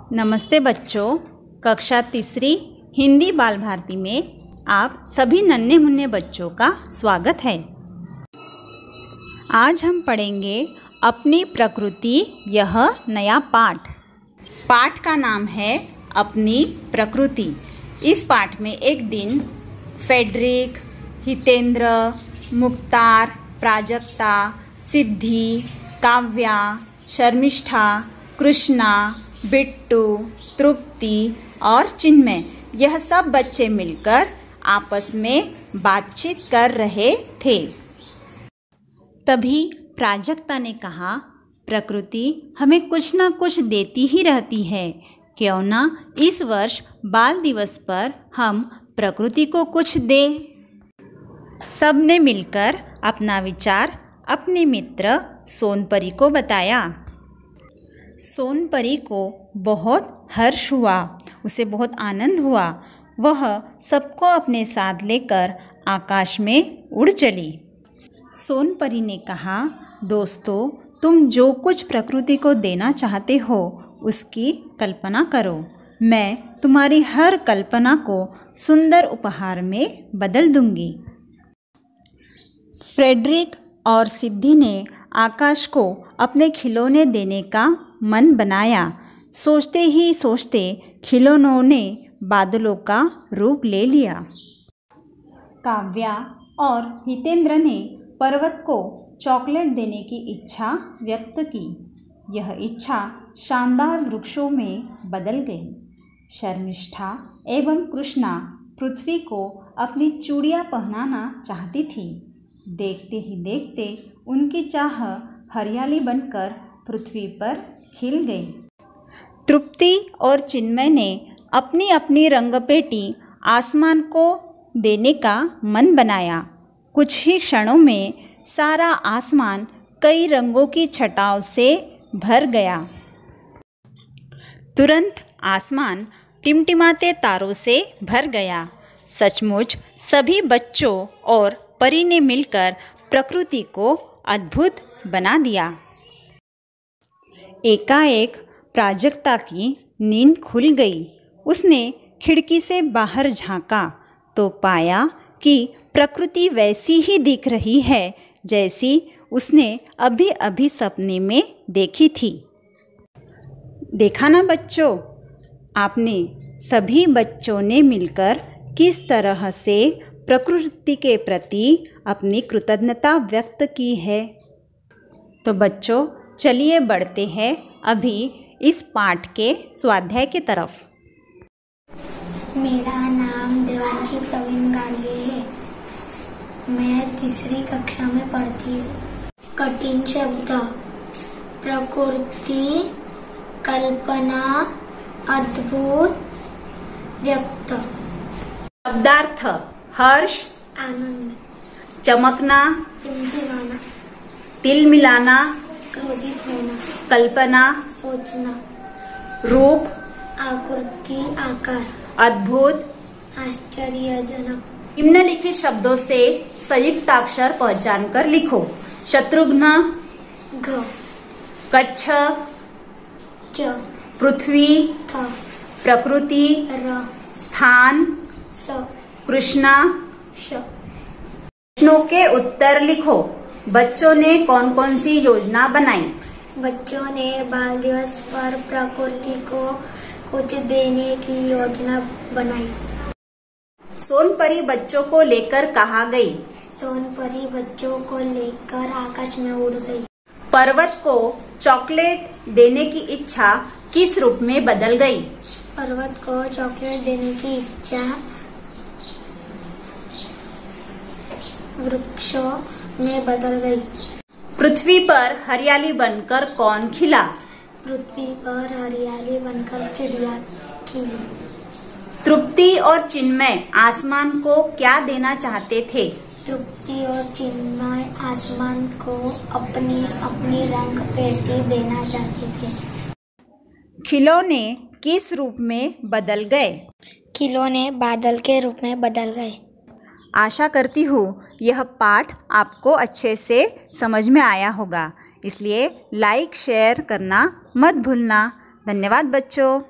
नमस्ते बच्चों, कक्षा तीसरी हिंदी बाल भारती में आप सभी नन्हे मुन्ने बच्चों का स्वागत है। आज हम पढ़ेंगे अपनी प्रकृति यह नया पाठ। पाठ का नाम है अपनी प्रकृति। इस पाठ में एक दिन फेडरिक, हितेंद्र, मुख्तार, प्राजक्ता, सिद्धि, काव्या, शर्मिष्ठा, कृष्णा, बिट्टू, तृप्ति और चिन्मय यह सब बच्चे मिलकर आपस में बातचीत कर रहे थे। तभी प्राजक्ता ने कहा, प्रकृति हमें कुछ न कुछ देती ही रहती है, क्यों ना इस वर्ष बाल दिवस पर हम प्रकृति को कुछ दें। सब ने मिलकर अपना विचार अपने मित्र सोनपरी को बताया। सोनपरी को बहुत हर्ष हुआ, उसे बहुत आनंद हुआ। वह सबको अपने साथ लेकर आकाश में उड़ चली। सोनपरी ने कहा, दोस्तों, तुम जो कुछ प्रकृति को देना चाहते हो उसकी कल्पना करो। मैं तुम्हारी हर कल्पना को सुंदर उपहार में बदल दूंगी। फ्रेडरिक और सिद्धि ने आकाश को अपने खिलौने देने का मन बनाया। सोचते ही सोचते खिलौनों ने बादलों का रूप ले लिया। काव्या और हितेंद्र ने पर्वत को चॉकलेट देने की इच्छा व्यक्त की। यह इच्छा शानदार वृक्षों में बदल गई। शर्मिष्ठा एवं कृष्णा पृथ्वी को अपनी चूड़ियाँ पहनाना चाहती थी। देखते ही देखते उनकी चाह हरियाली बनकर पृथ्वी पर खिल गई। तृप्ति और चिन्मय ने अपनी अपनी रंगपेटी आसमान को देने का मन बनाया। कुछ ही क्षणों में सारा आसमान कई रंगों की छटाओं से भर गया। तुरंत आसमान टिमटिमाते तारों से भर गया। सचमुच सभी बच्चों और परी ने मिलकर प्रकृति को अद्भुत बना दिया। एकाएक प्राजक्ता की नींद खुल गई। उसने खिड़की से बाहर झांका तो पाया कि प्रकृति वैसी ही दिख रही है जैसी उसने अभी अभी सपने में देखी थी। देखा ना बच्चों, आपने सभी बच्चों ने मिलकर किस तरह से प्रकृति के प्रति अपनी कृतज्ञता व्यक्त की है। तो बच्चों, चलिए बढ़ते हैं अभी इस पाठ के स्वाध्याय की तरफ। मेरा नाम देवांशी प्रवीण गाड़गे है। मैं तीसरी कक्षा में पढ़ती हूँ। कठिन शब्द: प्रकृति, कल्पना, अद्भुत, व्यक्त। शब्दार्थ: हर्ष, आनंद, चमकना, टिमटिमाना, तिल मिलाना, क्रोधित होना, कल्पना, सोचना, रूप, आकृति, आकार, अद्भुत, आश्चर्यजनक। निम्नलिखित शब्दों से संयुक्ताक्षर पहचान कर लिखो। शत्रुघ्न, घ, कच्छ, च, पृथ्वी, थ, प्रकृति, र, स्थान, स, कृष्णा। श। प्रश्नों के उत्तर लिखो। बच्चों ने कौन कौन सी योजना बनाई? बच्चों ने बाल दिवस पर प्रकृति को कुछ देने की योजना बनाई। सोनपरी बच्चों को लेकर कहाँ गई? सोनपरी बच्चों को लेकर आकाश में उड़ गई। पर्वत को चॉकलेट देने की इच्छा किस रूप में बदल गई? पर्वत को चॉकलेट देने की इच्छा वृक्षों में बदल गई। पृथ्वी पर हरियाली बनकर कौन खिला? पृथ्वी पर हरियाली बनकर चिड़िया खिली। तृप्ति और चिन्मय आसमान को क्या देना चाहते थे? तृप्ति और चिन्मय आसमान को अपनी अपनी रंग पेटी देना चाहते थे। खिलौने किस रूप में बदल गए? खिलौने बादल के रूप में बदल गए। आशा करती हूँ यह पाठ आपको अच्छे से समझ में आया होगा, इसलिए लाइक शेयर करना मत भूलना। धन्यवाद बच्चों।